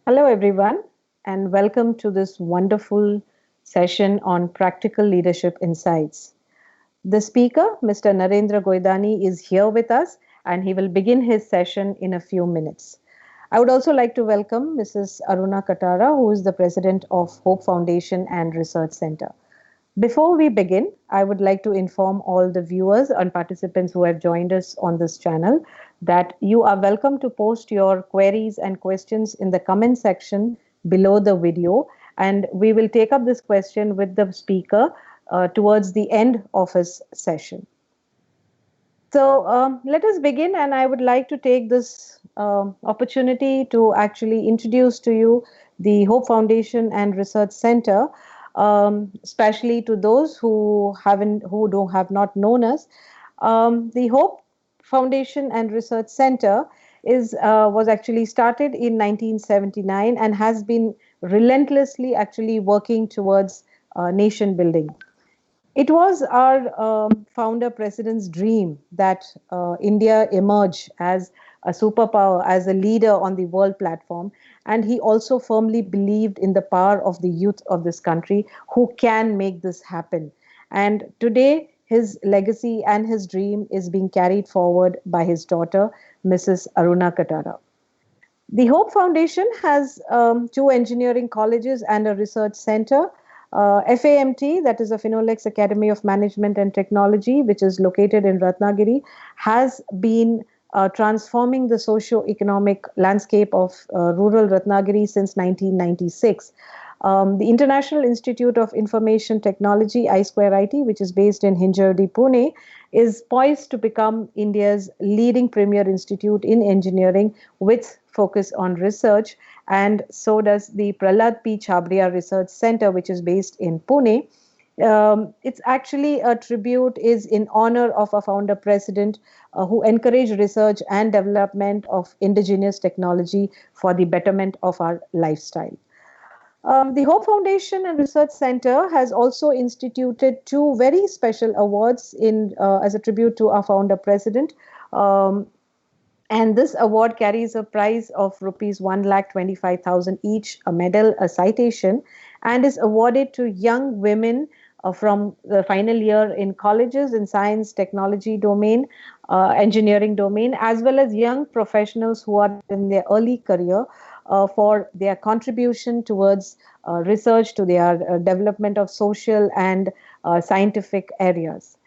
Hello, everyone, and welcome to this wonderful session on practical leadership insights. The speaker, Mr. Narendra Goidani, is here with us and he will begin his session in a few minutes. I would also like to welcome Mrs. Aruna Katara, who is the president of Hope Foundation and Research Center. Before we begin, I would like to inform all the viewers and participants who have joined us on this channel that you are welcome to post your queries and questions in the comment section below the video, and we will take up this question with the speaker towards the end of his session. So let us begin, and I would like to take this opportunity to actually introduce to you the Hope Foundation and Research Center, especially to those who don't have not known us. The Hope Foundation and Research Center is was actually started in 1979 and has been relentlessly actually working towards nation building. It was our founder president's dream that India emerge as a superpower, as a leader on the world platform. And he also firmly believed in the power of the youth of this country who can make this happen. And today, his legacy and his dream is being carried forward by his daughter, Mrs. Aruna Katara. The Hope Foundation has two engineering colleges and a research center. FAMT, that is the Finolex Academy of Management and Technology, which is located in Ratnagiri, has been transforming the socio-economic landscape of rural Ratnagiri since 1996. The International Institute of Information Technology, I2IT, which is based in Hinjawadi, Pune, is poised to become India's leading premier institute in engineering with focus on research. And so does the Prahlad P. Chhabria Research Center, which is based in Pune. It's actually a tribute is in honor of our founder president who encouraged research and development of indigenous technology for the betterment of our lifestyle. The Hope Foundation and Research Center has also instituted two very special awards in as a tribute to our founder president. Um, and this award carries a prize of rupees 1,25,000 each, a medal, a citation, and is awarded to young women from the final year in colleges in science, technology domain, engineering domain, as well as young professionals who are in their early career for their contribution towards research, to their development of social and scientific areas.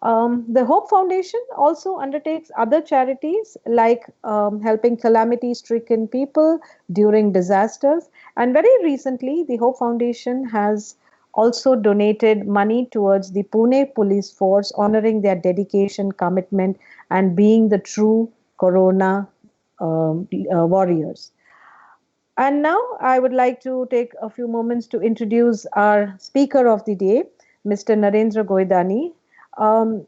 The Hope Foundation also undertakes other charities like helping calamity stricken people during disasters. And very recently, the Hope Foundation has also donated money towards the Pune Police Force, honoring their dedication, commitment, and being the true Corona warriors. And now I would like to take a few moments to introduce our speaker of the day, Mr. Narendra Goidani.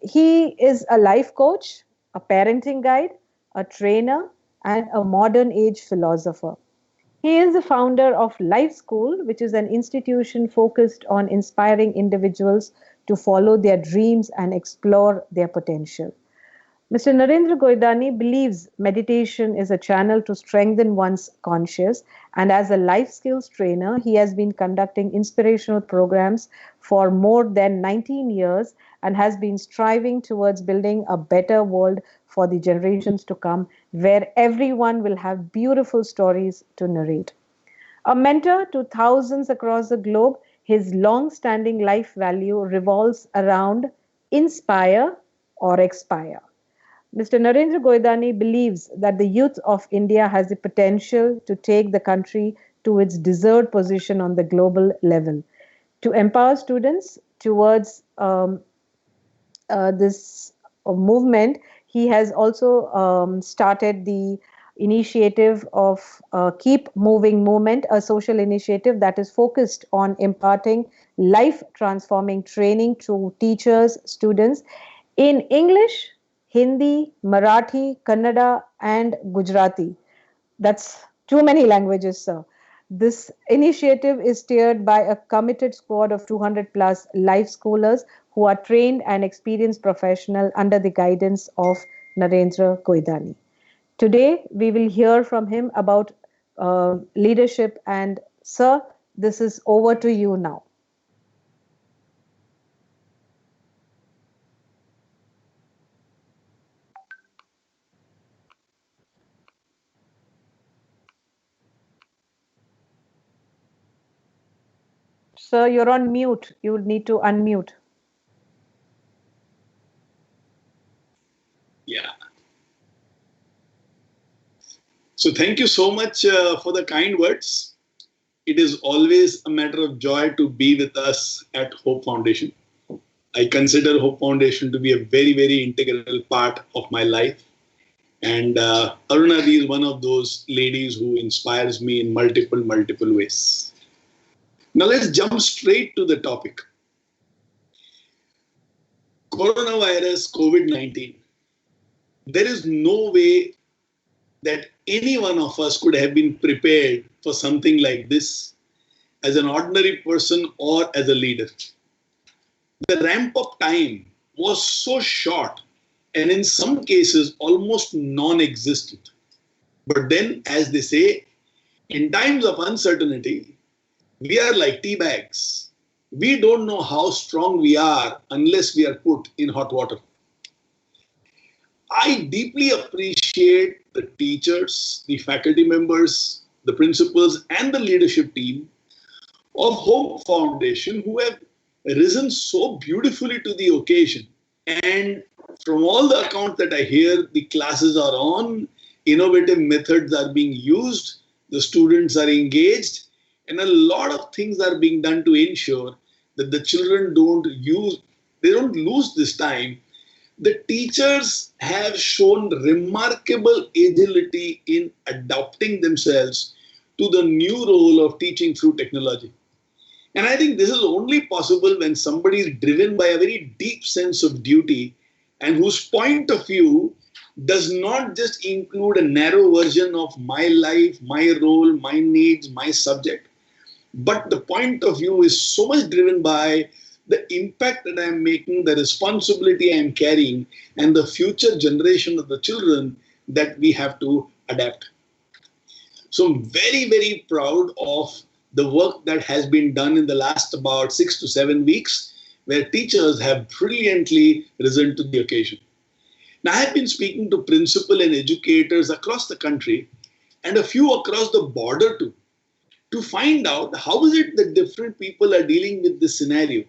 He is a life coach, a parenting guide, a trainer, and a modern age philosopher. He is the founder of Life School, which is an institution focused on inspiring individuals to follow their dreams and explore their potential. Mr. Narendra Goidani believes meditation is a channel to strengthen one's conscious, and as a life skills trainer, he has been conducting inspirational programs for more than 19 years and has been striving towards building a better world for the generations to come, where everyone will have beautiful stories to narrate. A mentor to thousands across the globe, his long standing life value revolves around inspire or expire. Mr. Narendra Goidani believes that the youth of India has the potential to take the country to its deserved position on the global level. To empower students towards this movement, he has also started the initiative of Keep Moving Movement, a social initiative that is focused on imparting life transforming training to teachers, students in English, Hindi, Marathi, Kannada, and Gujarati. That's too many languages, sir. This initiative is steered by a committed squad of 200 plus life schoolers who are trained and experienced professionals under the guidance of Narendra Goidani. Today, we will hear from him about leadership. And sir, this is over to you now. Sir, you're on mute. You need to unmute. Yeah. So thank you so much for the kind words. It is always a matter of joy to be with us at Hope Foundation. I consider Hope Foundation to be a very, very integral part of my life. And Aruna is one of those ladies who inspires me in multiple ways. Now let's jump straight to the topic. Coronavirus, COVID-19. There is no way that any one of us could have been prepared for something like this as an ordinary person or as a leader. The ramp up time was so short and in some cases almost non-existent. But then, as they say, in times of uncertainty, we are like tea bags. We don't know how strong we are unless we are put in hot water. I deeply appreciate the teachers, the faculty members, the principals, and the leadership team of Hope Foundation who have risen so beautifully to the occasion. And from all the accounts that I hear, the classes are on, innovative methods are being used, the students are engaged, and a lot of things are being done to ensure that the children don't lose this time. The teachers have shown remarkable agility in adapting themselves to the new role of teaching through technology. And I think this is only possible when somebody is driven by a very deep sense of duty and whose point of view does not just include a narrow version of my life, my role, my needs, my subject, but the point of view is so much driven by the impact that I am making, the responsibility I am carrying, and the future generation of the children that we have to adapt. So I'm very, very proud of the work that has been done in the last about 6 to 7 weeks, where teachers have brilliantly risen to the occasion. Now, I have been speaking to principal and educators across the country and a few across the border too, to find out how is it that different people are dealing with this scenario.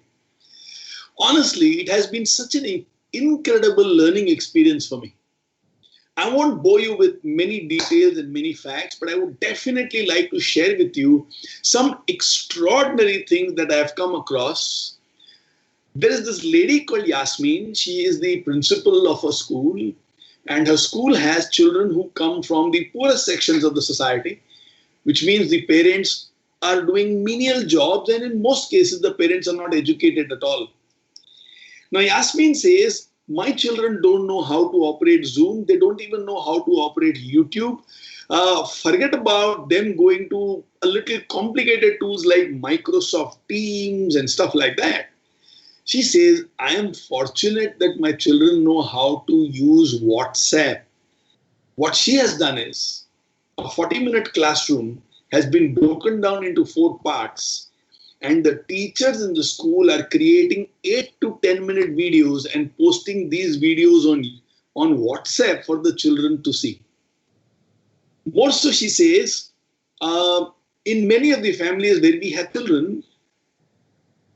Honestly, it has been such an incredible learning experience for me. I won't bore you with many details and many facts, but I would definitely like to share with you some extraordinary things that I have come across. There is this lady called Yasmin. She is the principal of a school, and her school has children who come from the poorest sections of the society, which means the parents are doing menial jobs, and in most cases, the parents are not educated at all. Now, Yasmin says, my children don't know how to operate Zoom. They don't even know how to operate YouTube. Forget about them going to a little complicated tools like Microsoft Teams and stuff like that. She says, I am fortunate that my children know how to use WhatsApp. What she has done is, a 40-minute classroom has been broken down into 4 parts. And the teachers in the school are creating 8 to 10-minute videos and posting these videos on WhatsApp for the children to see. More so, she says, in many of the families where we have children,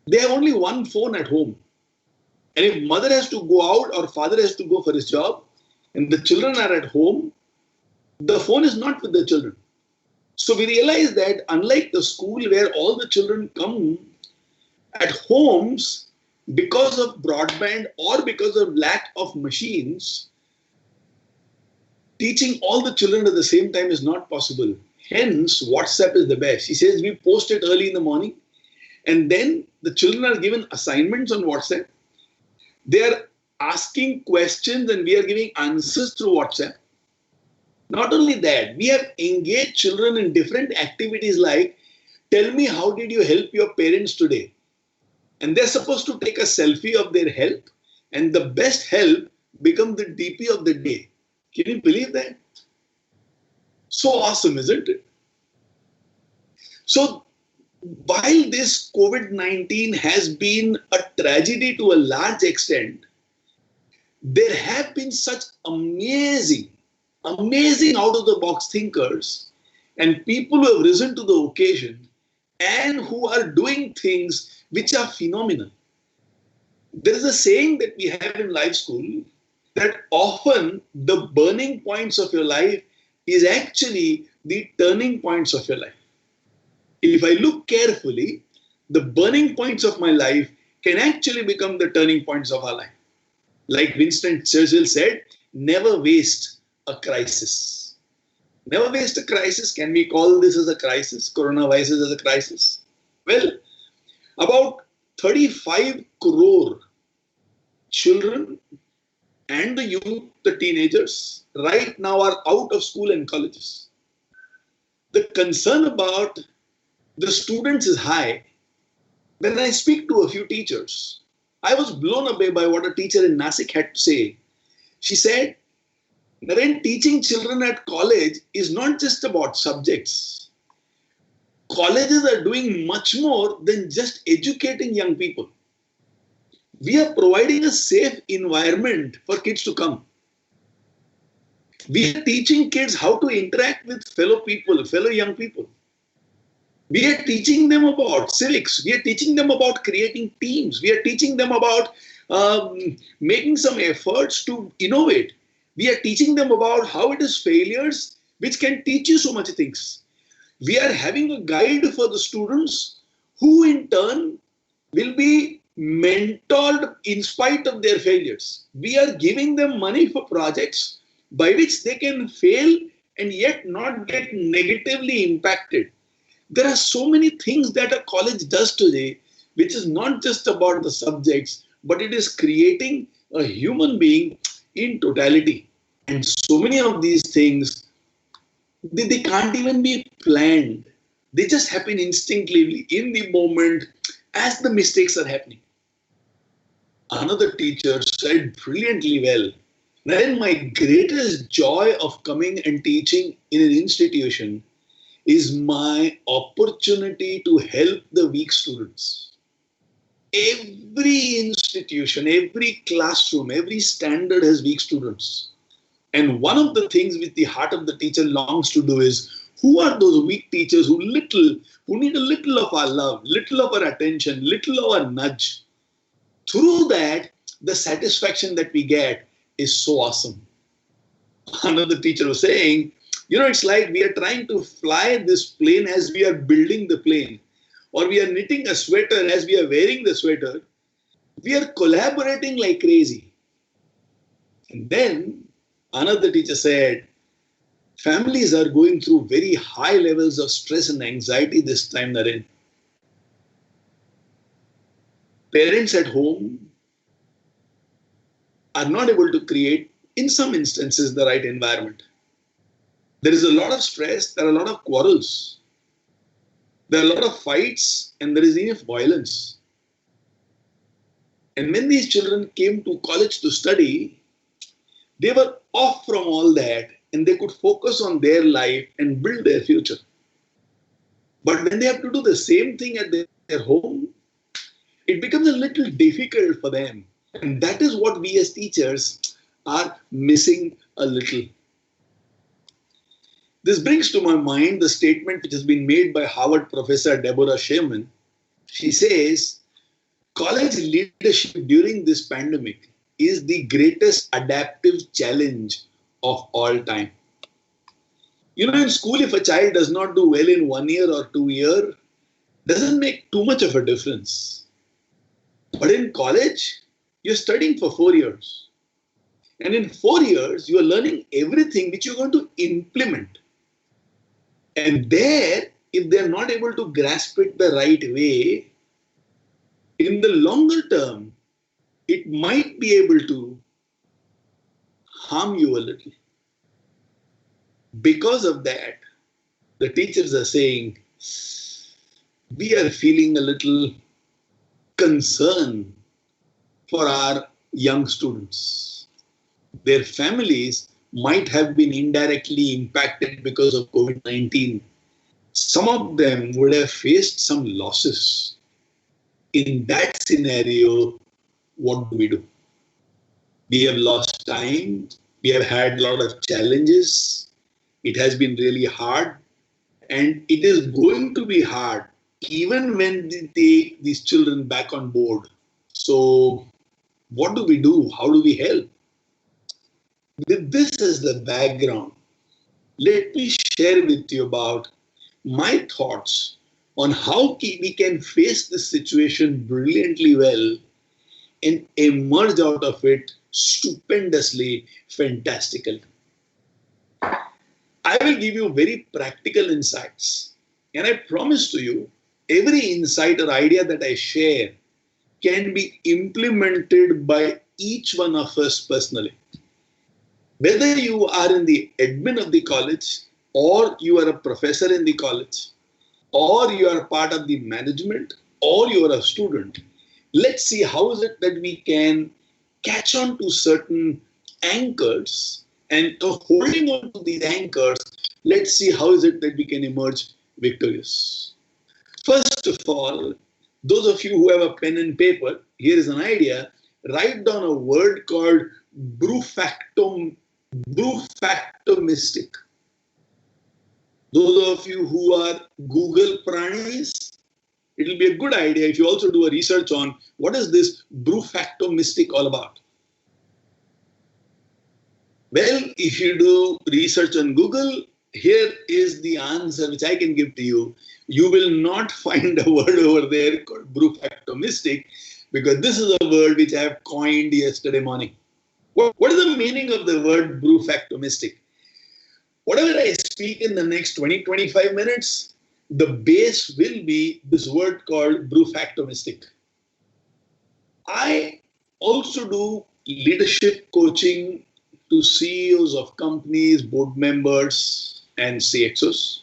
they have only one phone at home. And if mother has to go out or father has to go for his job and the children are at home, the phone is not with the children. So we realize that unlike the school where all the children come, at homes, because of broadband or because of lack of machines, teaching all the children at the same time is not possible. Hence, WhatsApp is the best. She says we post it early in the morning and then the children are given assignments on WhatsApp. They are asking questions and we are giving answers through WhatsApp. Not only that, we have engaged children in different activities like, tell me how did you help your parents today? And they're supposed to take a selfie of their help and the best help become the DP of the day. Can you believe that? So awesome, isn't it? So while this COVID-19 has been a tragedy to a large extent, there have been such amazing out of the box thinkers and people who have risen to the occasion and who are doing things which are phenomenal. There is a saying that we have in life school that often the burning points of your life is actually the turning points of your life. If I look carefully, the burning points of my life can actually become the turning points of our life. Like Winston Churchill said, never waste a crisis. Never waste a crisis. Can we call this as a crisis? Coronavirus as a crisis? Well, about 35 crore children and the youth, the teenagers, right now are out of school and colleges. The concern about the students is high. When I speak to a few teachers, I was blown away by what a teacher in Nasik had to say. She said, Naren, teaching children at college is not just about subjects. Colleges are doing much more than just educating young people. We are providing a safe environment for kids to come. We are teaching kids how to interact with fellow people, fellow young people. We are teaching them about civics. We are teaching them about creating teams. We are teaching them about making some efforts to innovate. We are teaching them about how it is failures which can teach you so much things. We are having a guide for the students who in turn will be mentored in spite of their failures. We are giving them money for projects by which they can fail and yet not get negatively impacted. There are so many things that a college does today, which is not just about the subjects, but it is creating a human being in totality. And so many of these things, they can't even be planned. They just happen instinctively in the moment as the mistakes are happening. Another teacher said brilliantly well, Naren, my greatest joy of coming and teaching in an institution is my opportunity to help the weak students. Every institution, every classroom, every standard has weak students. And one of the things which the heart of the teacher longs to do is, who are those weak teachers who need a little of our love, little of our attention, little of our nudge. Through that, the satisfaction that we get is so awesome. Another teacher was saying, it's like we are trying to fly this plane as we are building the plane, or we are knitting a sweater as we are wearing the sweater. We are collaborating like crazy. And then another teacher said, families are going through very high levels of stress and anxiety this time, Naren. Parents at home are not able to create, in some instances, the right environment. There is a lot of stress, there are a lot of quarrels, there are a lot of fights, and there is enough violence. And when these children came to college to study, they were off from all that and they could focus on their life and build their future. But when they have to do the same thing at their home, it becomes a little difficult for them. And that is what we as teachers are missing a little. This brings to my mind the statement which has been made by Harvard professor Deborah Sherman. She says, college leadership during this pandemic is the greatest adaptive challenge of all time. In school, if a child does not do well in 1 year or 2 years, doesn't make too much of a difference. But in college, you're studying for 4 years. And in 4 years, you are learning everything which you're going to implement. And there, if they're not able to grasp it the right way, in the longer term, it might be able to harm you a little. Because of that, the teachers are saying, we are feeling a little concern for our young students. Their families might have been indirectly impacted because of COVID-19. Some of them would have faced some losses. In that scenario, what do we do? We have lost time. We have had a lot of challenges. It has been really hard. And it is going to be hard even when they take these children back on board. So, what do we do? How do we help? With this as the background, let me share with you about my thoughts on how we can face this situation brilliantly well and emerge out of it stupendously, fantastically. I will give you very practical insights. And I promise to you, every insight or idea that I share can be implemented by each one of us personally. Whether you are in the admin of the college, or you are a professor in the college, or you are part of the management, or you are a student, let's see how is it that we can catch on to certain anchors, and holding on to these anchors, let's see how is it that we can emerge victorious. First of all, those of you who have a pen and paper, here is an idea. Write down a word called brufactomistic. Those of you who are Google pranis, it will be a good idea if you also do a research on what is this brufactomistic all about. Well, if you do research on Google, here is the answer which I can give to you. You will not find a word over there called brufactomistic, because this is a word which I have coined yesterday morning. What is the meaning of the word brufactomistic? Whatever I speak in the next 20-25 minutes, the base will be this word called brufactomistic. I also do leadership coaching to CEOs of companies, board members, and CXOs.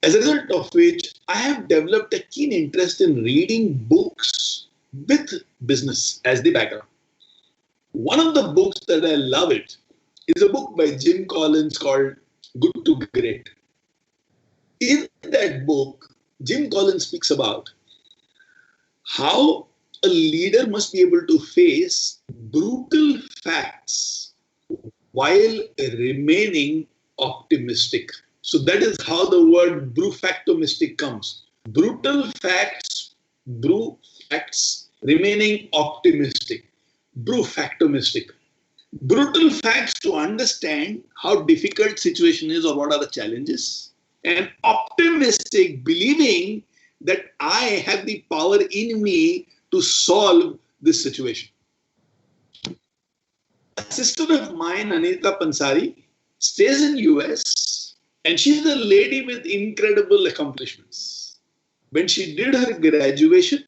As a result of which, I have developed a keen interest in reading books with business as the background. One of the books that I love it is a book by Jim Collins called Good to Great. In that book, Jim Collins speaks about how a leader must be able to face brutal facts while remaining optimistic. So that is how the word brufactomistic comes. Brutal facts, remaining optimistic. Brufactomistic. Brutal facts to understand how difficult situation is or what are the challenges. And optimistic, believing that I have the power in me to solve this situation. A sister of mine, Anita Pansari, stays in US, and she's a lady with incredible accomplishments. When she did her graduation,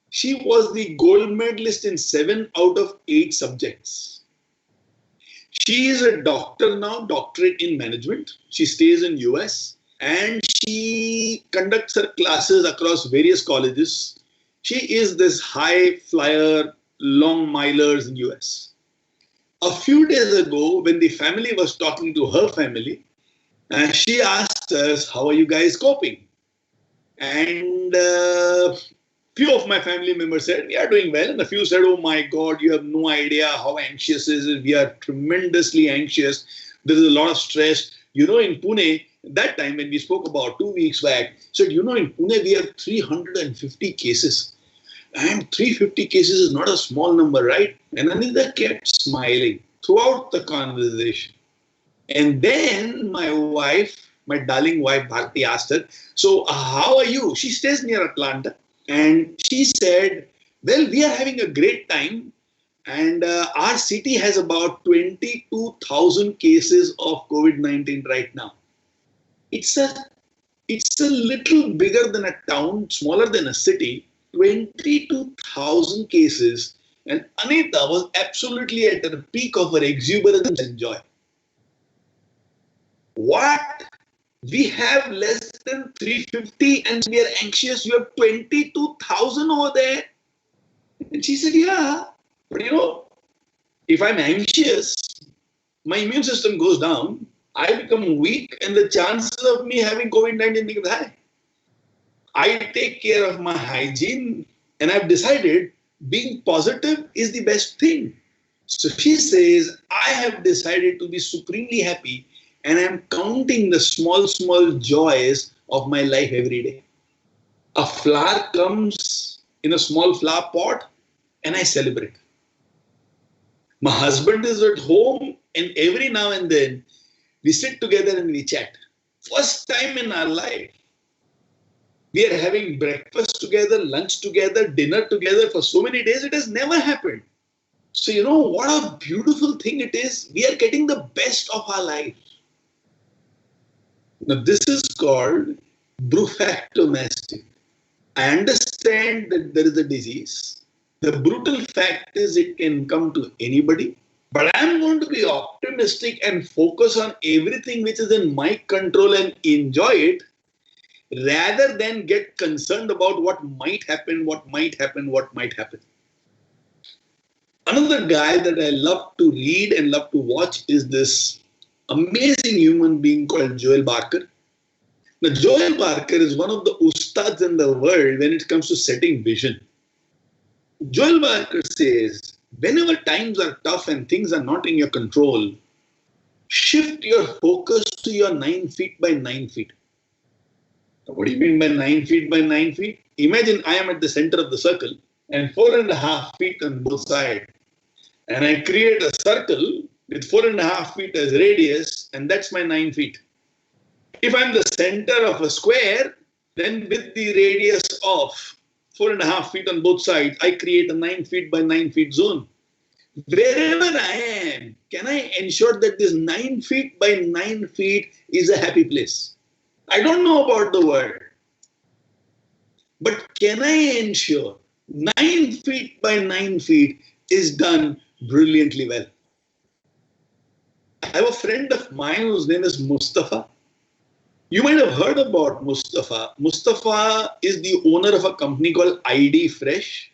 she was the gold medalist in 7 out of 8 subjects. She is a doctor now, doctorate in management. She stays in US and she conducts her classes across various colleges. She is this high flyer, long milers in US. A few days ago, when the family was talking to her family, she asked us, how are you guys coping? And few of my family members said, we are doing well. And a few said, oh my God, you have no idea how anxious it is. We are tremendously anxious. There is a lot of stress. You know, in Pune, that time when we spoke about 2 weeks back, said, you know, in Pune, we have 350 cases. And 350 cases is not a small number, right? And Anita kept smiling throughout the conversation. And then my wife, my darling wife, Bharti, asked her, so how are you? She stays near Atlanta. And she said, well, we are having a great time. And our city has about 22,000 cases of COVID-19 right now. It's a little bigger than a town, smaller than a city. 22,000 cases, and Anita was absolutely at the peak of her exuberance and joy. What? We have less than 350 and we are anxious. You have 22,000 over there? And she said, yeah, but you know, if I'm anxious, my immune system goes down I become weak and the chances of me having COVID-19 become high. I take care of my hygiene and I've decided being positive is the best thing. So she says, I have decided to be supremely happy and I'm counting the small, small joys of my life every day. A flower comes in a small flower pot and I celebrate. My husband is at home and every now and then we sit together and we chat. First time in our life, we are having breakfast together, lunch together, dinner together for so many days. It has never happened. So, what a beautiful thing it is. We are getting the best of our life. Now, this is called bronchiectasis. I understand that there is a disease. The brutal fact is it can come to anybody. But I'm going to be optimistic and focus on everything which is in my control and enjoy it rather than get concerned about what might happen, what might happen, what might happen. Another guy that I love to read and love to watch is this amazing human being called Joel Barker. Now, Joel Barker is one of the ustads in the world when it comes to setting vision. Joel Barker says, whenever times are tough and things are not in your control, shift your focus to your 9 feet by 9 feet. What do you mean by 9 feet by 9 feet? Imagine I am at the center of the circle and 4.5 feet on both sides. And I create a circle with 4.5 feet as radius, and that's my 9 feet. If I'm the center of a square, then with the radius of 4.5 feet on both sides, I create a 9 feet by 9 feet zone. Wherever I am, can I ensure that this 9 feet by 9 feet is a happy place? I don't know about the world, but can I ensure 9 feet by 9 feet is done brilliantly well? I have a friend of mine whose name is Mustafa. You might have heard about Mustafa. Mustafa is the owner of a company called ID Fresh.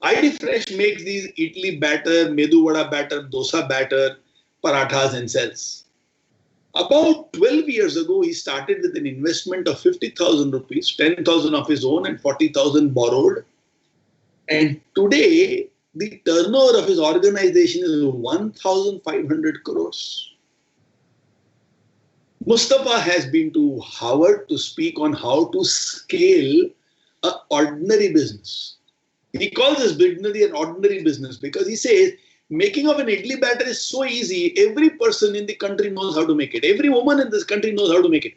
ID Fresh makes these idli batter, medu vada batter, dosa batter, parathas and sells. About 12 years ago, he started with an investment of 50,000 rupees, 10,000 of his own and 40,000 borrowed. And today, the turnover of his organization is 1,500 crores. Mustafa has been to Harvard to speak on how to scale an ordinary business. He calls his business an ordinary business because he says making of an idli batter is so easy. Every person in the country knows how to make it. Every woman in this country knows how to make it.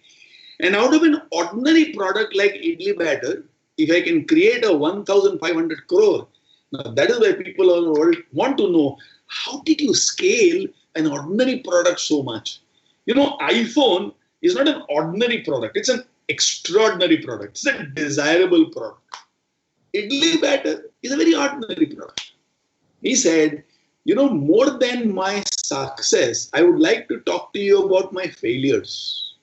And out of an ordinary product like idli batter, if I can create a 1,500 crore, now that is why people all over the world want to know, how did you scale an ordinary product so much? iPhone is not an ordinary product. It's an extraordinary product. It's a desirable product. Idli batter is a very ordinary product. He said, more than my success, I would like to talk to you about my failures.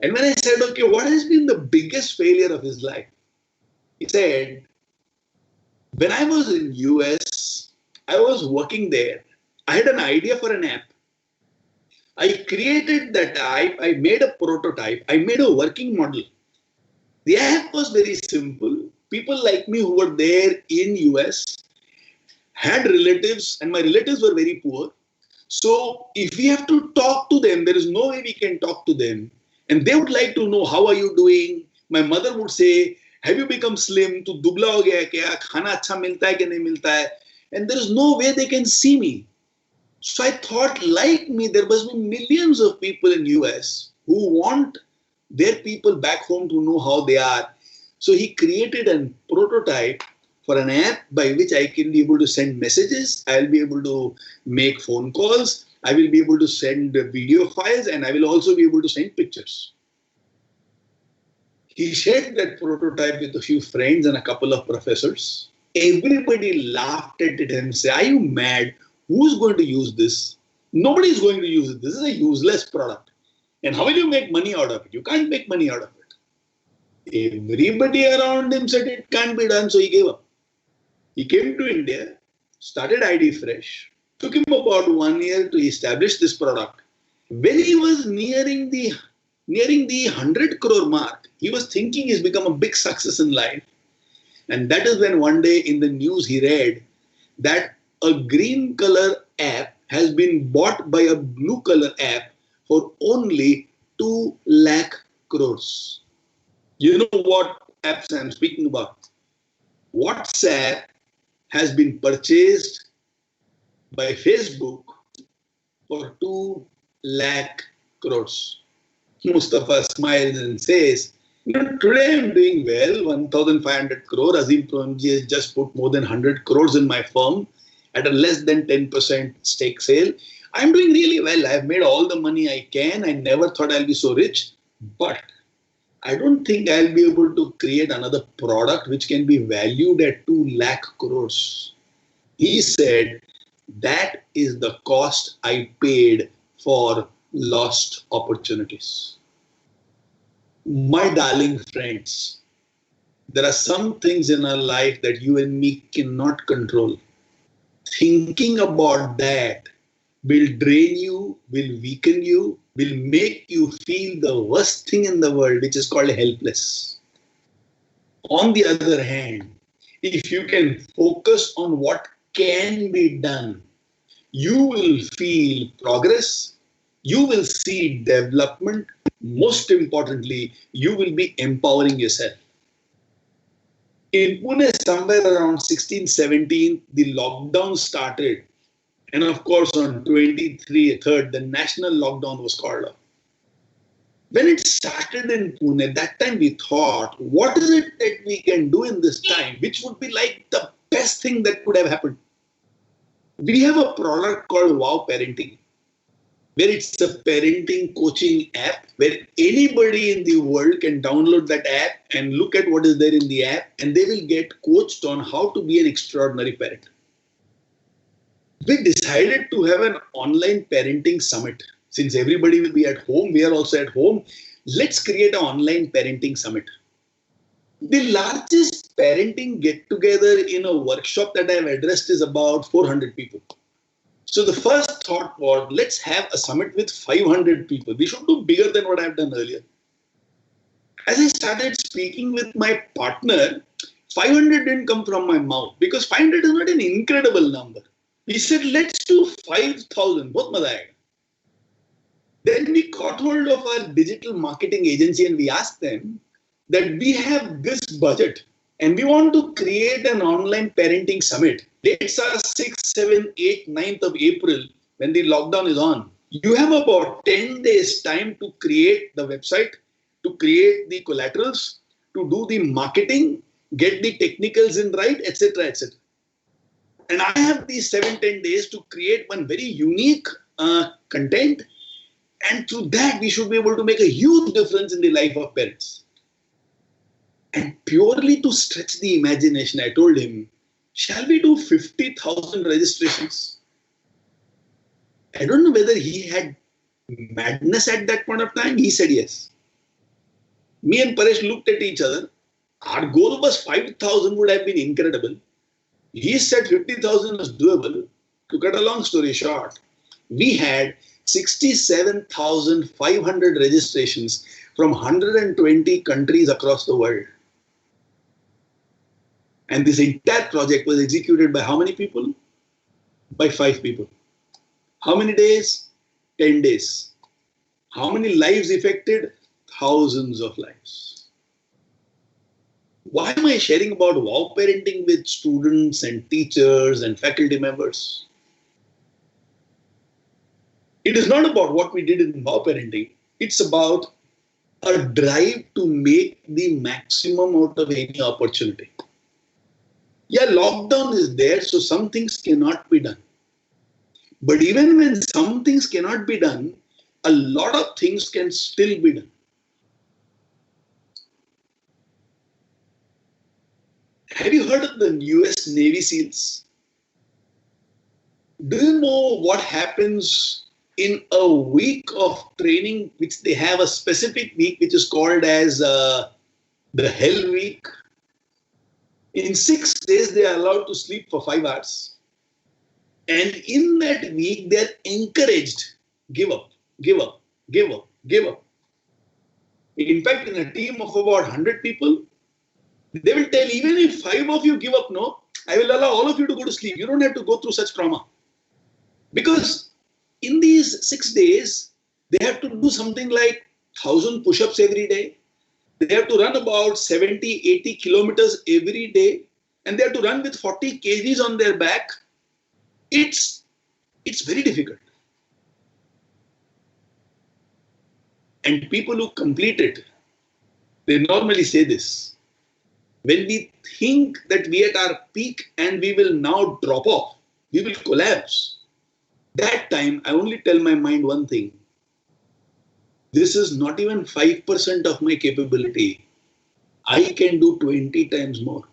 And when I said, okay, what has been the biggest failure of his life? He said, when I was in US, I was working there. I had an idea for an app. I created that app. I made a prototype. I made a working model. The app was very simple. People like me who were there in US had relatives and my relatives were very poor. So if we have to talk to them, there is no way we can talk to them. And they would like to know, how are you doing? My mother would say, have you become slim? Tu dubla ho gaya kya? Khana acha milta hai ki nahi milta hai? And there is no way they can see me. So I thought, like me, there must be millions of people in US who want their people back home to know how they are. So he created a prototype for an app by which I can be able to send messages. I'll be able to make phone calls. I will be able to send video files and I will also be able to send pictures. He shared that prototype with a few friends and a couple of professors. Everybody laughed at it and said, are you mad? Who's going to use this? Nobody is going to use it. This is a useless product. And how will you make money out of it? You can't make money out of it. Everybody around him said it can't be done, so he gave up. He came to India, started ID Fresh. Took him about 1 year to establish this product. When he was nearing the 100 crore mark, he was thinking he's become a big success in life. And that is when one day in the news he read that a green color app has been bought by a blue color app for only 2 lakh crores. You know what apps I'm speaking about? WhatsApp has been purchased by Facebook for 2 lakh crores. Mustafa smiles and says, today I'm doing well, 1,500 crore. Azim Premji has just put more than 100 crores in my firm at a less than 10% stake sale. I'm doing really well. I've made all the money I can. I never thought I'll be so rich. But I don't think I'll be able to create another product which can be valued at 2 lakh crores. He said, that is the cost I paid for lost opportunities. My darling friends, there are some things in our life that you and me cannot control. Thinking about that will drain you, will weaken you, will make you feel the worst thing in the world, which is called helpless. On the other hand, if you can focus on what can be done, you will feel progress, you will see development. Most importantly, you will be empowering yourself. In Pune, somewhere around 1617, the lockdown started. And of course, on 23rd, the national lockdown was called off. When it started in Pune, that time we thought, what is it that we can do in this time, which would be like the best thing that could have happened? We have a product called Wow Parenting, where it's a parenting coaching app where anybody in the world can download that app and look at what is there in the app, and they will get coached on how to be an extraordinary parent. We decided to have an online parenting summit. Since everybody will be at home, we are also at home. Let's create an online parenting summit. The largest parenting get together in a workshop that I have addressed is about 400 people. So the first thought was, let's have a summit with 500 people. We should do bigger than what I've done earlier. As I started speaking with my partner, 500 didn't come from my mouth because 500 is not an incredible number. He said, let's do 5,000. Bahut maza aayega. Then we caught hold of our digital marketing agency and we asked them that we have this budget and we want to create an online parenting summit. Dates are 6th, 7th, 8th, 9th of April when the lockdown is on. You have about 10 days time to create the website, to create the collaterals, to do the marketing, get the technicals in right, etc., etc. And I have these 7-10 days to create one very unique content. And through that, we should be able to make a huge difference in the life of parents. And purely to stretch the imagination, I told him, shall we do 50,000 registrations? I don't know whether he had madness at that point of time. He said yes. Me and Paresh looked at each other. Our goal was 5,000 would have been incredible. He said 50,000 was doable. To cut a long story short, we had 67,500 registrations from 120 countries across the world. And this entire project was executed by how many people? By 5 people. How many days? 10 days. How many lives affected? Thousands of lives. Why am I sharing about Wow Parenting with students and teachers and faculty members? It is not about what we did in Wow Parenting. It's about a drive to make the maximum out of any opportunity. Yeah, lockdown is there, so some things cannot be done. But even when some things cannot be done, a lot of things can still be done. Have you heard of the US Navy SEALs? Do you know what happens in a week of training, which they have a specific week, which is called as the Hell Week? In 6 days, they are allowed to sleep for 5 hours. And in that week, they are encouraged, give up. give up, give up, give up. In fact, in a team of about 100 people, they will tell, even if 5 of you give up, no, I will allow all of you to go to sleep. You don't have to go through such trauma. Because in these 6 days, they have to do something like 1,000 push-ups every day. They have to run about 70, 80 kilometers every day. And they have to run with 40 kgs on their back. It's very difficult. And people who complete it, they normally say this. When we think that we are at our peak and we will now drop off, we will collapse. That time, I only tell my mind one thing. This is not even 5% of my capability. I can do 20 times more.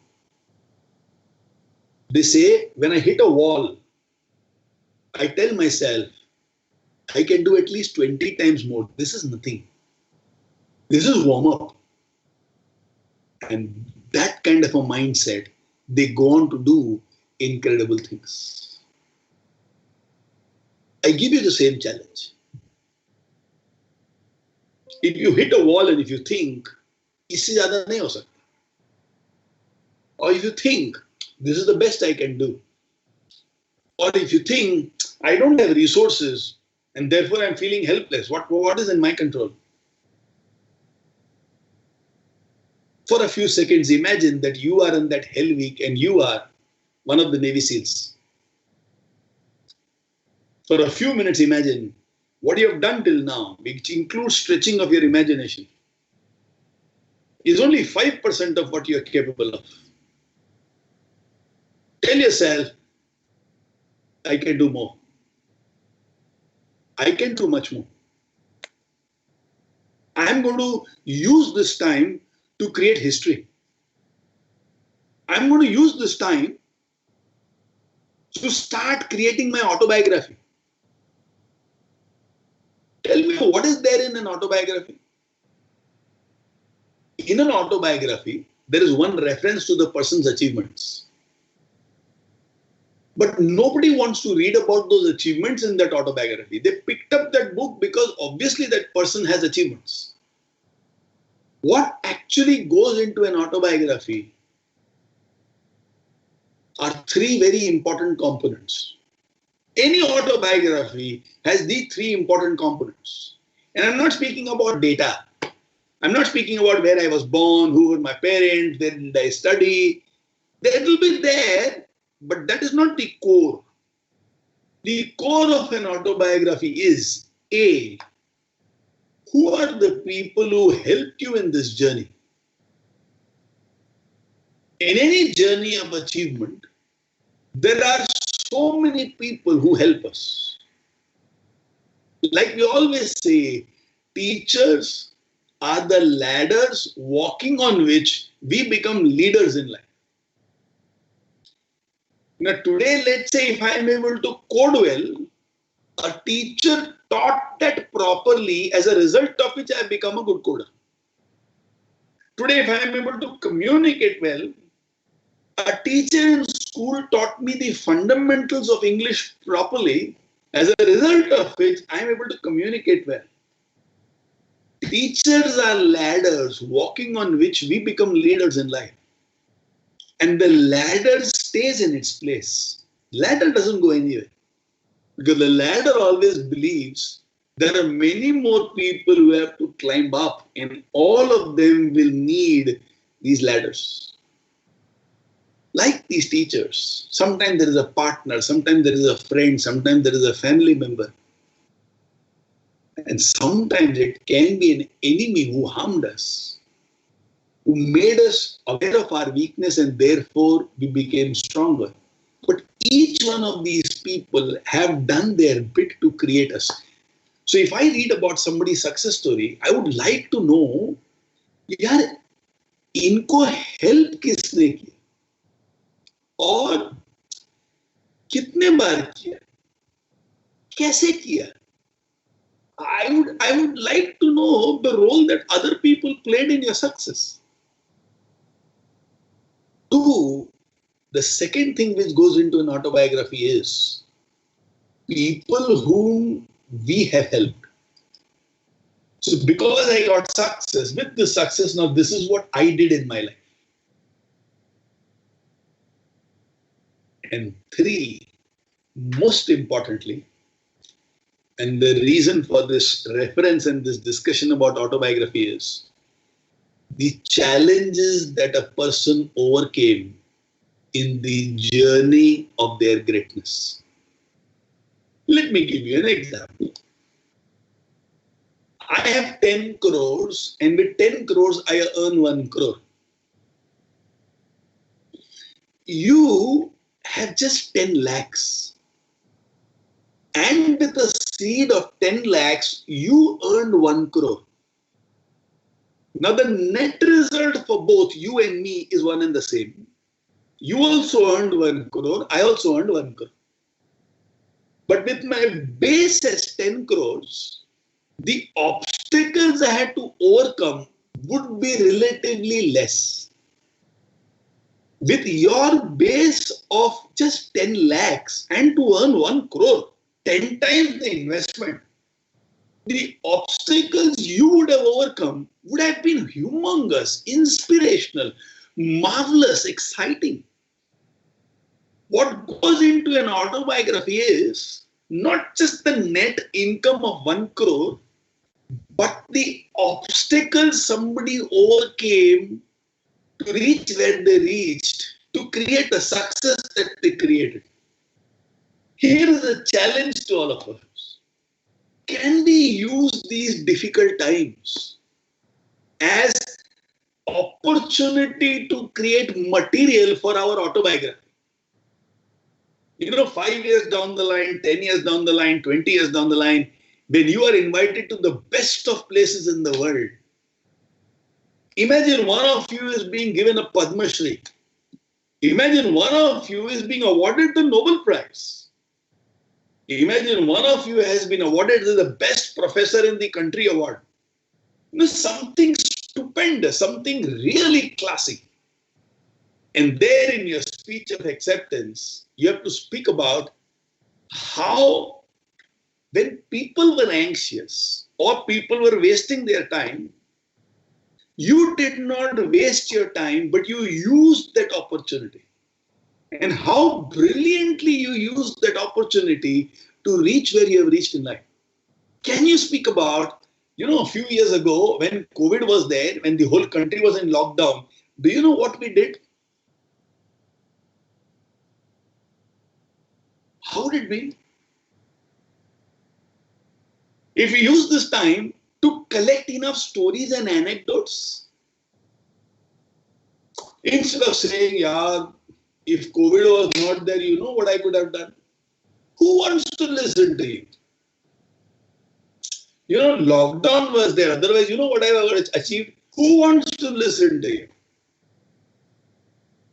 They say, when I hit a wall, I tell myself, I can do at least 20 times more. This is nothing. This is warm up. And that kind of a mindset, they go on to do incredible things. I give you the same challenge. If you hit a wall and if you think, इससे ज़्यादा नहीं हो सकता, or if you think, this is the best I can do, or if you think, I don't have resources and therefore I'm feeling helpless, what is in my control? For a few seconds, imagine that you are in that hell week and you are one of the Navy SEALs. For a few minutes, imagine what you have done till now, which includes stretching of your imagination, is only 5% of what you are capable of. Tell yourself, I can do more. I can do much more. I am going to use this time to create history. I'm going to use this time to start creating my autobiography. Tell me, what is there in an autobiography? In an autobiography, there is one reference to the person's achievements. But nobody wants to read about those achievements in that autobiography. They picked up that book because obviously that person has achievements. What actually goes into an autobiography are 3 very important components. Any autobiography has these 3 important components. And I'm not speaking about data. I'm not speaking about where I was born, who were my parents, where did I study. That will be there, but that is not the core. The core of an autobiography is A, who are the people who helped you in this journey? In any journey of achievement, there are so many people who help us. Like we always say, teachers are the ladders walking on which we become leaders in life. Now today, let's say if I am able to code well, a teacher taught that properly, as a result of which I have become a good coder. Today, if I am able to communicate well, a teacher in school taught me the fundamentals of English properly, as a result of which I am able to communicate well. Teachers are ladders walking on which we become leaders in life. And the ladder stays in its place. Ladder doesn't go anywhere. Because the ladder always believes there are many more people who have to climb up, and all of them will need these ladders. Like these teachers, sometimes there is a partner, sometimes there is a friend, sometimes there is a family member. And sometimes it can be an enemy who harmed us, who made us aware of our weakness, and therefore we became stronger. But each one of these people have done their bit to create us. So if I read about somebody's success story, I would like to know, यार इनको help किसने किया और कितने बार किया, कैसे किया? I would like to know the role that other people played in your success. 2, the second thing which goes into an autobiography is people whom we have helped. So because I got success, with this success, now this is what I did in my life. And three, most importantly, and the reason for this reference and this discussion about autobiography is the challenges that a person overcame in the journey of their greatness. Let me give you an example. I have 10 crores, and with 10 crores, I earn 1 crore. You have just 10 lakhs. And with a seed of 10 lakhs, you earned 1 crore. Now, the net result for both you and me is one and the same. You also earned 1 crore, I also earned 1 crore. But with my base as 10 crores, the obstacles I had to overcome would be relatively less. With your base of just 10 lakhs and to earn 1 crore, 10 times the investment, the obstacles you would have overcome would have been humongous, inspirational, marvelous, exciting. What goes into an autobiography is not just the net income of 1 crore, but the obstacles somebody overcame to reach where they reached, to create the success that they created. Here is a challenge to all of us. Can we use these difficult times as opportunity to create material for our autobiography? 5 years down the line, 10 years down the line, 20 years down the line, when you are invited to the best of places in the world, imagine one of you is being given a Padma Shri. Imagine one of you is being awarded the Nobel Prize. Imagine one of you has been awarded the best professor in the country award. Something stupendous, something really classic. And there in your speech of acceptance, you have to speak about how when people were anxious or people were wasting their time, you did not waste your time, but you used that opportunity. And how brilliantly you used that opportunity to reach where you have reached in life. Can you speak about, a few years ago when COVID was there, when the whole country was in lockdown, do you know what we did? How did we? If we use this time to collect enough stories and anecdotes, instead of saying, yeah, if COVID was not there, you know what I could have done? Who wants to listen to you? Lockdown was there. Otherwise, you know what I have achieved? Who wants to listen to you?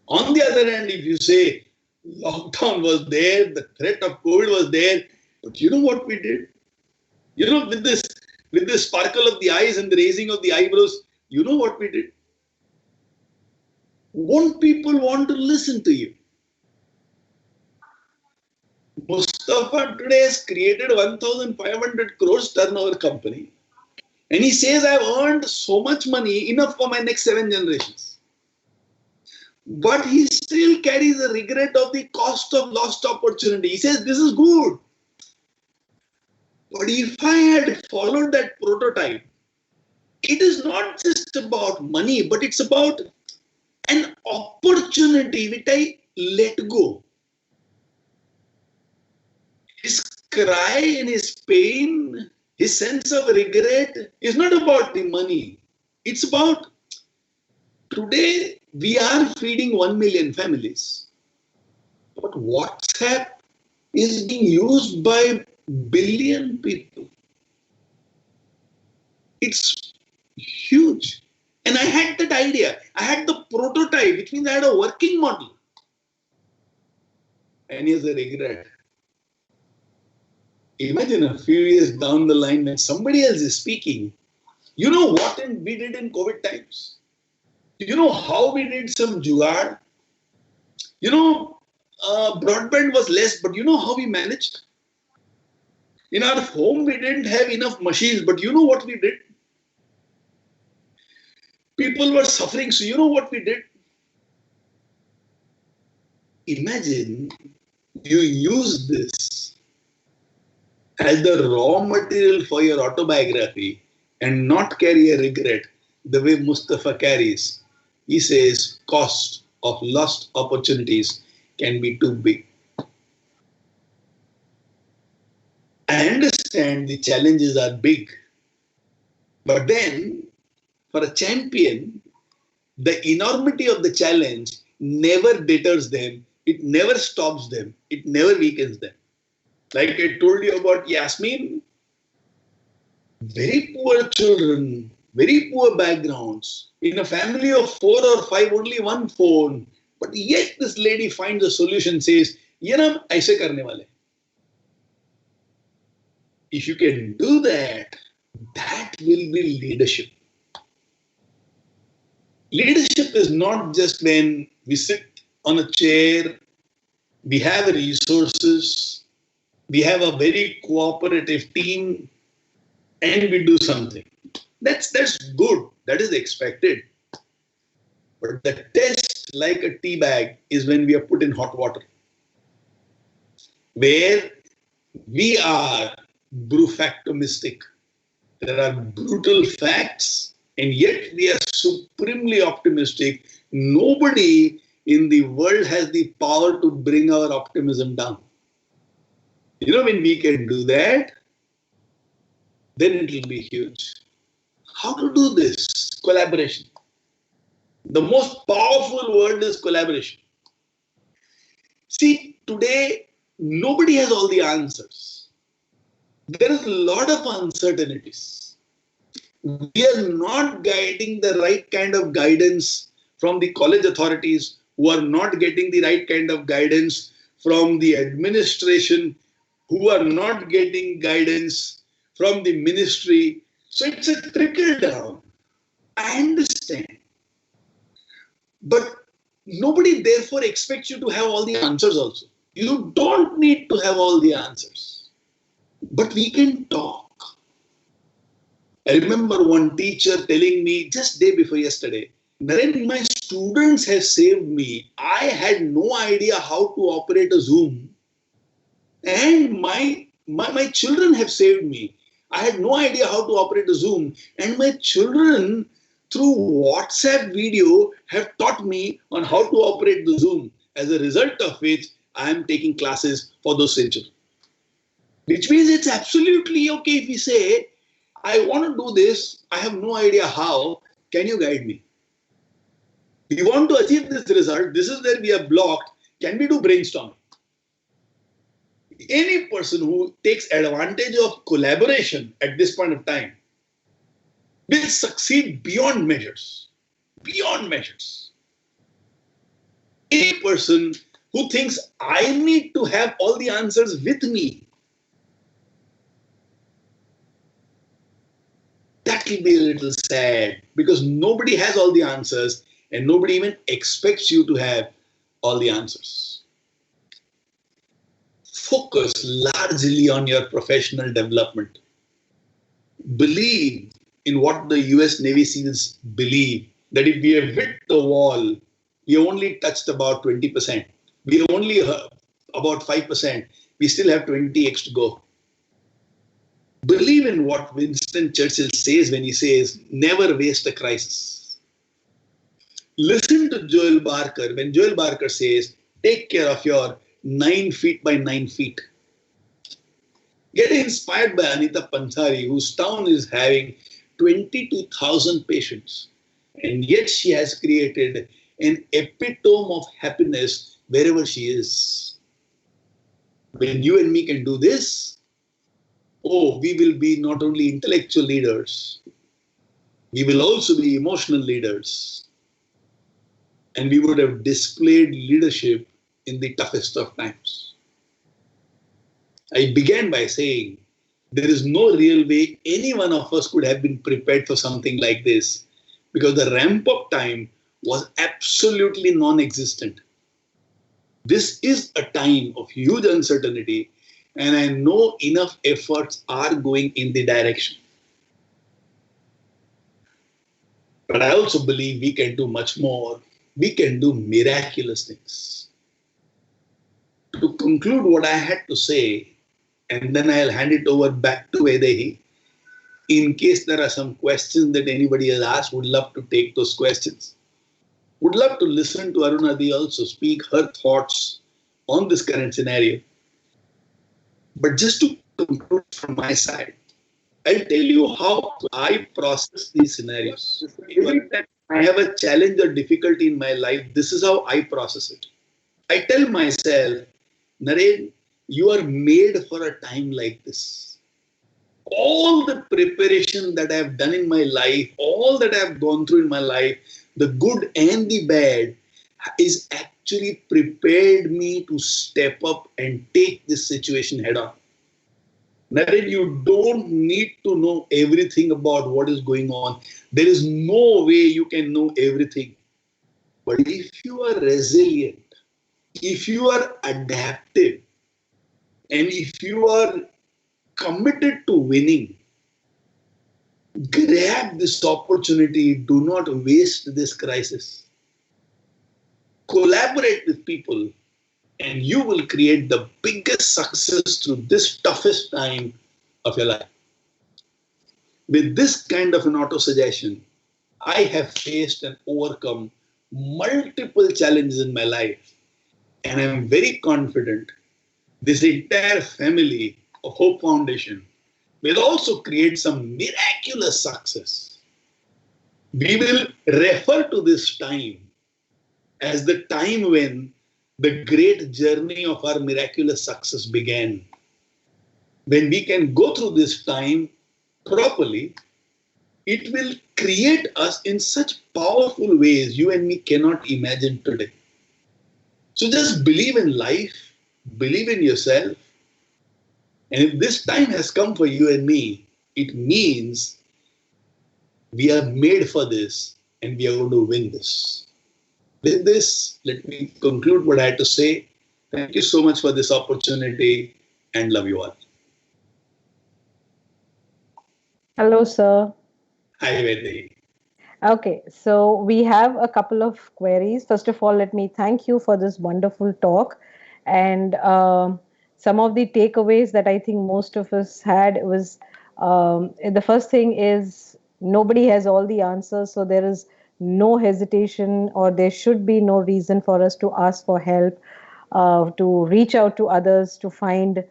On the other hand, if you say lockdown was there, the threat of COVID was there, but you know what we did? With this sparkle of the eyes and the raising of the eyebrows, you know what we did? Won't people want to listen to you? Mustafa today has created 1,500 crores turnover company. And he says, I've earned so much money, enough for my next 7 generations. But he still carries the regret of the cost of lost opportunity. He says, this is good. But if I had followed that prototype, it is not just about money, but it's about an opportunity which I let go. His cry and his pain, his sense of regret is not about the money. It's about today we are feeding 1 million families. But WhatsApp is being used by billion people. It's huge. And I had that idea. I had the prototype, which means I had a working model. And here's a regret. Imagine a few years down the line when somebody else is speaking. You know what we did in COVID times? You know how we did some jugaad? Broadband was less, but you know how we managed? In our home, we didn't have enough machines, but you know what we did? People were suffering. So you know what we did? Imagine you use this as the raw material for your autobiography and not carry a regret the way Mustafa carries. He says cost of lost opportunities can be too big. I understand the challenges are big, but then for a champion, the enormity of the challenge never deters them, it never stops them, it never weakens them. Like I told you about Yasmin, very poor children, very poor backgrounds, in a family of 4 or 5, only one phone. But yet this lady finds a solution, says, ये ना हम ऐसे करने वाले. If you can do that, that will be leadership. Leadership is not just when we sit on a chair, we have resources, we have a very cooperative team, and we do something. That's good. That is expected. But the test, like a tea bag, is when we are put in hot water, where we are brufactomistic. There are brutal facts, and yet we are supremely optimistic. Nobody in the world has the power to bring our optimism down. You know, when we can do that, then it will be huge. How to do this? Collaboration. The most powerful word is collaboration. See, today, nobody has all the answers. There is a lot of uncertainties. We are not getting the right kind of guidance from the college authorities, who are not getting the right kind of guidance from the administration, who are not getting guidance from the ministry. So it's a trickle down. I understand. But nobody therefore expects you to have all the answers also. You don't need to have all the answers. But we can talk. I remember one teacher telling me just day before yesterday, Narendra, my students have saved me. I had no idea how to operate a Zoom. And my children have saved me. I had no idea how to operate a Zoom. And my children, through WhatsApp video, have taught me on how to operate the Zoom. As a result of which, I am taking classes for those children. Which means it's absolutely okay if we say, I want to do this, I have no idea how, can you guide me? We want to achieve this result, this is where we are blocked, can we do brainstorming? Any person who takes advantage of collaboration at this point of time will succeed beyond measures. Beyond measures. Any person who thinks I need to have all the answers with me, that will be a little sad, because nobody has all the answers and nobody even expects you to have all the answers. Focus largely on your professional development. Believe in what the US Navy SEALs believe, that if we have hit the wall, we only touched about 20%. We are only about 5%. We still have 20x to go. Believe in what Winston Churchill says when he says, never waste a crisis. Listen to Joel Barker when Joel Barker says, take care of your 9 feet by 9 feet. Get inspired by Anita Pansari, whose town is having 22,000 patients. And yet she has created an epitome of happiness wherever she is. When you and me can do this, oh, we will be not only intellectual leaders, we will also be emotional leaders. And we would have displayed leadership in the toughest of times. I began by saying, there is no real way any one of us could have been prepared for something like this, because the ramp-up time was absolutely non-existent. This is a time of huge uncertainty, and I know enough efforts are going in the direction. But I also believe we can do much more. We can do miraculous things. To conclude what I had to say, and then I'll hand it over back to Vedehi. In case there are some questions that anybody has asked, would love to take those questions. Would love to listen to Arunadi also speak her thoughts on this current scenario. But just to conclude from my side, I'll tell you how I process these scenarios. Every time I have a challenge or difficulty in my life, this is how I process it. I tell myself, Naren, you are made for a time like this. All the preparation that I have done in my life, all that I have gone through in my life, the good and the bad, is actually prepared me to step up and take this situation head on. Naren, you don't need to know everything about what is going on. There is no way you can know everything. But if you are resilient, if you are adaptive, and if you are committed to winning, grab this opportunity. Do not waste this crisis. Collaborate with people, and you will create the biggest success through this toughest time of your life. With this kind of an auto suggestion, I have faced and overcome multiple challenges in my life, and I am very confident this entire family of Hope Foundation will also create some miraculous success. We will refer to this time as the time when the great journey of our miraculous success began. When we can go through this time properly, it will create us in such powerful ways you and me cannot imagine today. So just believe in life, believe in yourself, and if this time has come for you and me, it means we are made for this and we are going to win this. With this, let me conclude what I had to say. Thank you so much for this opportunity and love you all. Hello, sir. Hi, Vedi. Okay, so we have a couple of queries. First of all, let me thank you for this wonderful talk. And some of the takeaways that I think most of us had was the first thing is nobody has all the answers. So there is no hesitation, or there should be no reason for us to ask for help, to reach out to others to find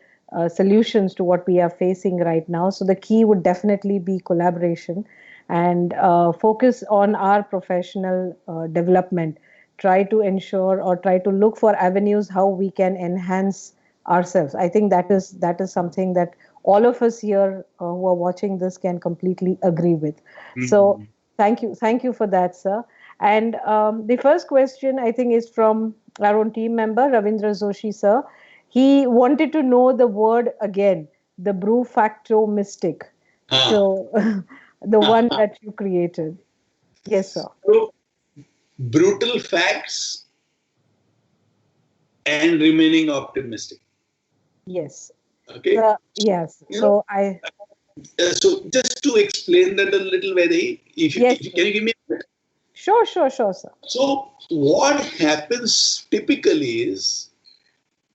solutions to what we are facing right now. So the key would definitely be collaboration and focus on our professional development. Try to ensure or try to look for avenues how we can enhance ourselves. I think that is something that all of us here who are watching this can completely agree with. So Mhm. thank you for that, sir. And the first question I think is from our own team member Ravindra Joshi, sir. He wanted to know the word again, the brew facto mystic. Ah. So the one that you created. Yes, sir. So, brutal facts and remaining optimistic. Yes. Okay. So, yes. You know, So I, so just to explain that a little, Vedi, yes, if you, sir. can you give me a minute? Sure, sir. So, what happens typically is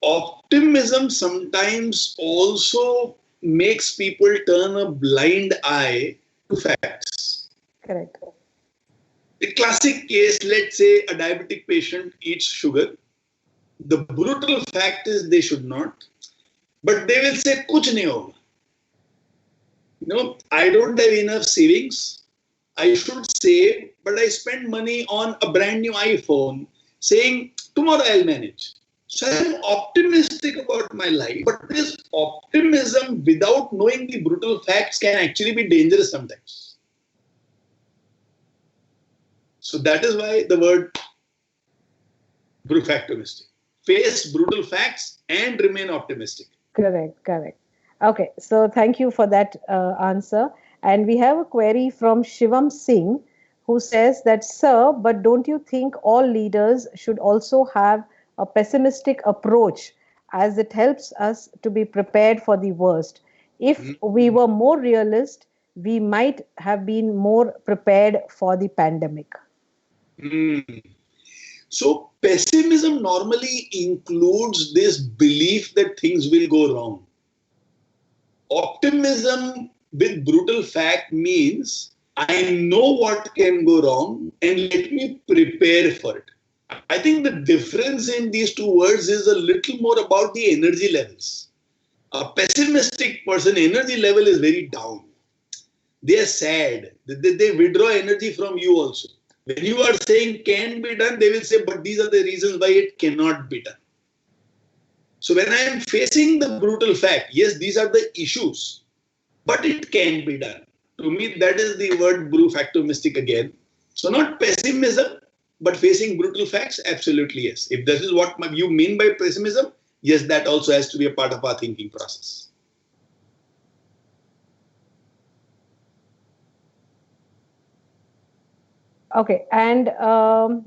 optimism sometimes also makes people turn a blind eye to facts. Correct. The classic case, let's say a diabetic patient eats sugar. The brutal fact is they should not, but they will say, Kuch nahi hoga. I don't have enough savings. I should save, but I spend money on a brand new iPhone saying, tomorrow I'll manage. So I'm optimistic about my life, but this optimism without knowing the brutal facts can actually be dangerous sometimes. So that is why the word brutalistic. Face brutal facts and remain optimistic. Correct. Okay, so thank you for that answer. And we have a query from Shivam Singh who says that, sir, but don't you think all leaders should also have a pessimistic approach as it helps us to be prepared for the worst? If we were more realist, we might have been more prepared for the pandemic? Hmm. So pessimism normally includes this belief that things will go wrong. Optimism with brutal fact means I know what can go wrong and let me prepare for it. I think the difference in these two words is a little more about the energy levels. A pessimistic person energy level is very down. They are sad. They withdraw energy from you also. When you are saying can be done, they will say, but these are the reasons why it cannot be done. So when I am facing the brutal fact, yes, these are the issues, but it can be done. To me, that is the word brew factomistic again. So not pessimism, but facing brutal facts, absolutely yes. If this is what you mean by pessimism, yes, that also has to be a part of our thinking process. Okay, and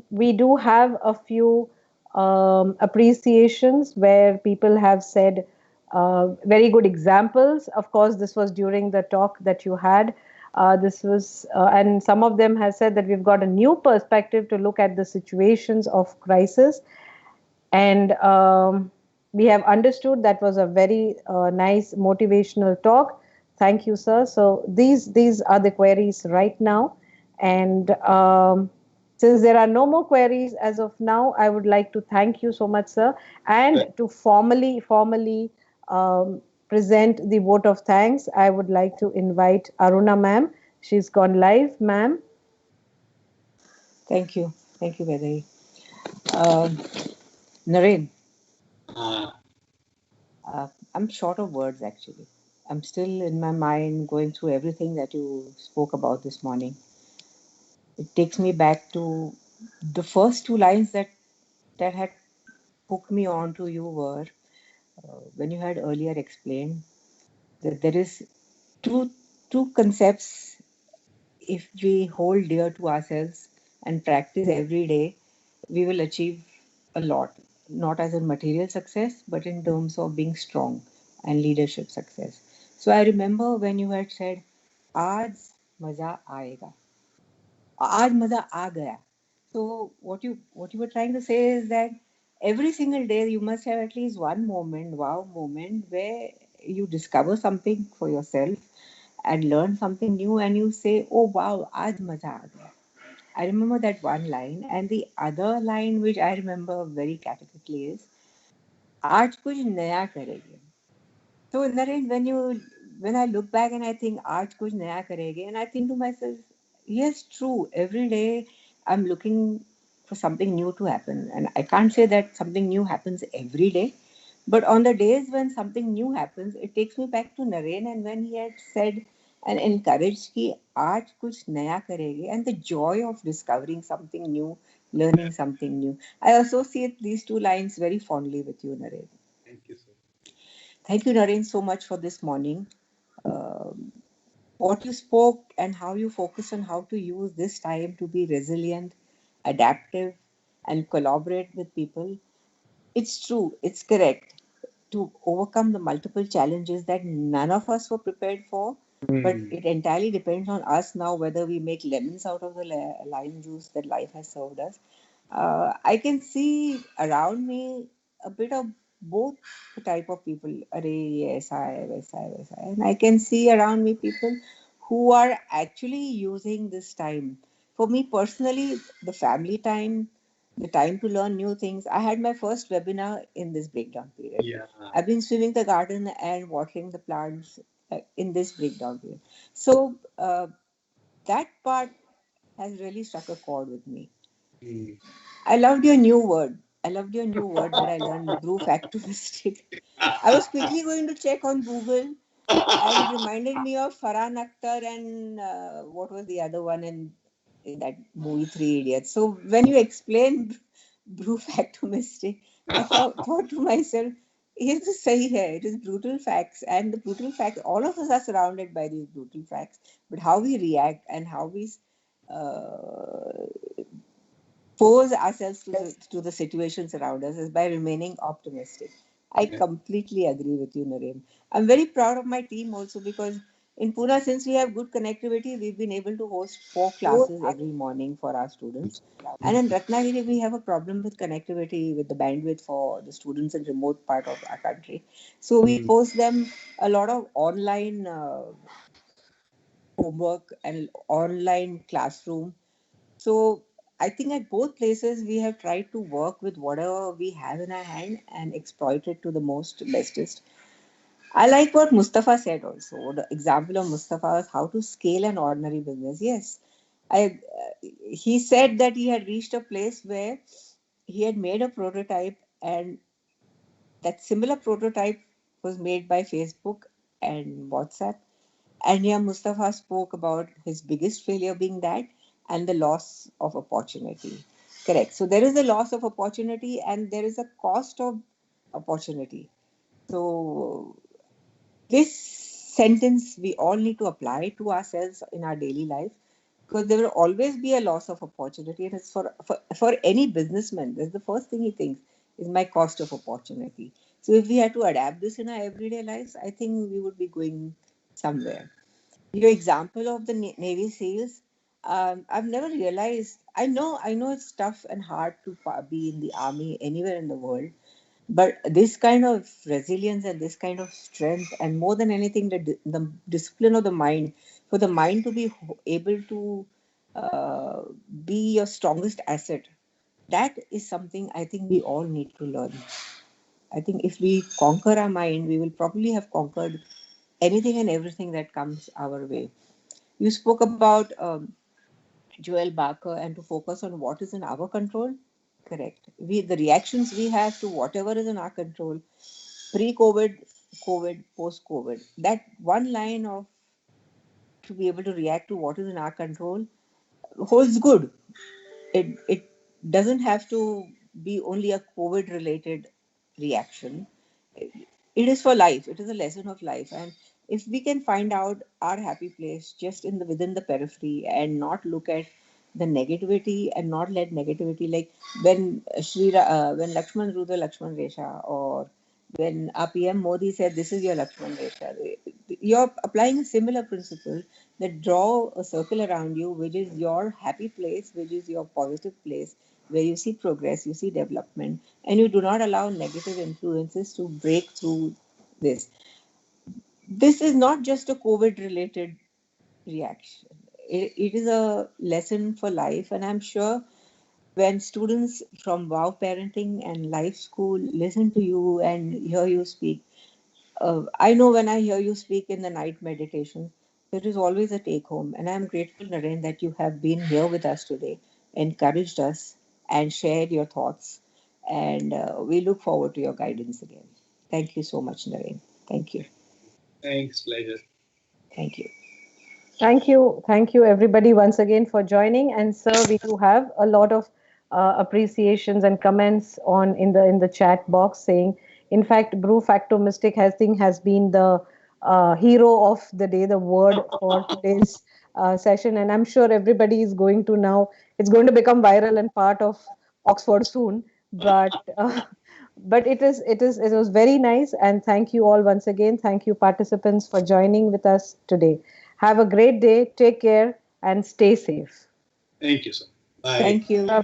we do have a few appreciations where people have said very good examples. Of course, this was during the talk that you had. This was, and some of them have said that we've got a new perspective to look at the situations of crisis, and we have understood. That was a very nice motivational talk. Thank you, sir. So these are the queries right now, and since there are no more queries as of now, I would like to thank you so much, sir, and to formally um, present the vote of thanks. I would like to invite Aruna ma'am. She's gone live, ma'am. Thank you. Thank you, Vedai. Uh, Naren, Uh, I'm short of words actually. I'm still in my mind going through everything that you spoke about this morning. It takes me back to the first two lines that had hooked me on to you were when you had earlier explained that there is two two concepts if we hold dear to ourselves and practice every day, we will achieve a lot, not as a material success, but in terms of being strong and leadership success. So I remember when you had said, "Aaj maza aayega." आज मजा आ गया. So what you were trying to say is that every single day you must have at least one moment, wow moment, where you discover something for yourself and learn something new, and you say, "Oh wow, आज मजा आ गया." I remember that one line, and the other line which I remember very categorically is, "आज कुछ नया करेंगे." So Naren, when I look back and I think आज कुछ नया करेंगे, and I think to myself, yes, true. Every day I'm looking for something new to happen, and I can't say that something new happens every day, but on the days when something new happens, it takes me back to Naren, and when he had said and encouraged कि आज कुछ नया करेंगे, and the joy of discovering something new, learning something new. I associate these two lines very fondly with you, Naren. thank you, sir. Thank you, Naren, so much for this morning. Um, what you spoke and how you focus on how to use this time to be resilient, adaptive, and collaborate with people. It's true, it's correct to overcome the multiple challenges that none of us were prepared for. But Hmm. it entirely depends on us now whether we make lemons out of the lime juice that life has served us. I can see around me a bit of both the type of people. Arey, yes, I. And I can see around me people who are actually using this time. For me personally, the family time, the time to learn new things. I had my first webinar in this breakdown period. Yeah. I've been swimming the garden and watering the plants in this breakdown period. So that part has really struck a chord with me. Hmm. I loved your new word. I loved your new word that I learned, brew factoristic. I was quickly going to check on Google, and it reminded me of Farhan Akhtar and what was the other one in that movie Three Idiots. So when you explained brew factomistic, I thought to myself, ये तो सही है. It is brutal facts, and the brutal facts. All of us are surrounded by these brutal facts, but how we react and how we uh, pose ourselves to the situations around us is by remaining optimistic. I Yeah. completely agree with you, Naren. I'm very proud of my team also because In Pune, since we have good connectivity, we've been able to host 4 classes every morning for our students. And in Ratnagiri, we have a problem with connectivity, with the bandwidth for the students in remote part of our country. So we post them a lot of online homework and online classroom. So I think at both places we have tried to work with whatever we have in our hand and exploit it to the most bestest. I like what Mustafa said also. The example of Mustafa is how to scale an ordinary business. Yes, he said that he had reached a place where he had made a prototype, and that similar prototype was made by Facebook and WhatsApp. And here Mustafa spoke about his biggest failure being that and the loss of opportunity. Correct. So there is a loss of opportunity and there is a cost of opportunity. So this sentence we all need to apply to ourselves in our daily life, because there will always be a loss of opportunity, and it's for any businessman, that's the first thing he thinks is my cost of opportunity. So if we had to adapt this in our everyday lives, I think we would be going somewhere. Your example of the Navy SEALs, I've never realized. I know it's tough and hard to be in the army anywhere in the world, but this kind of resilience and this kind of strength, and more than anything, the discipline of the mind, for the mind to be able to uh, be your strongest asset, that is something I think we all need to learn. I think if we conquer our mind, we will probably have conquered anything and everything that comes our way. You spoke about Joel Barker and to focus on what is in our control. Correct. The reactions we have to whatever is in our control, pre-COVID, COVID, post-COVID. That one line of to be able to react to what is in our control holds good. It doesn't have to be only a COVID related reaction. It is for life. It is a lesson of life. And if we can find out our happy place just in the within the periphery and not look at the negativity and not let negativity, like when Lakshman drew the Lakshman Resha, or when our PM Modi said this is your Lakshman Resha, you're applying a similar principle, that draw a circle around you, which is your happy place, which is your positive place, where you see progress, you see development, and you do not allow negative influences to break through this. This is not just a COVID related reaction. It is a lesson for life, and I'm sure when students from Wow Parenting and Life School listen to you and hear you speak, I know when I hear you speak in the night meditation, there is always a take home. And I'm grateful, Naren, that you have been here with us today, encouraged us, and shared your thoughts. And we look forward to your guidance again. Thank you so much, Naren. Thank you. Thanks, pleasure. Thank you. Thank you, everybody, once again for joining. And sir, we do have a lot of appreciations and comments on in the chat box saying, in fact, Brew Facto Mystic has been the hero of the day, the word for today's session, and I'm sure everybody is going to now. It's going to become viral and part of Oxford soon, but. But it was very nice, and thank you all once again. Thank you, participants, for joining with us today. Have a great day. Take care and stay safe. Thank you, sir. Bye. Thank you. Bye.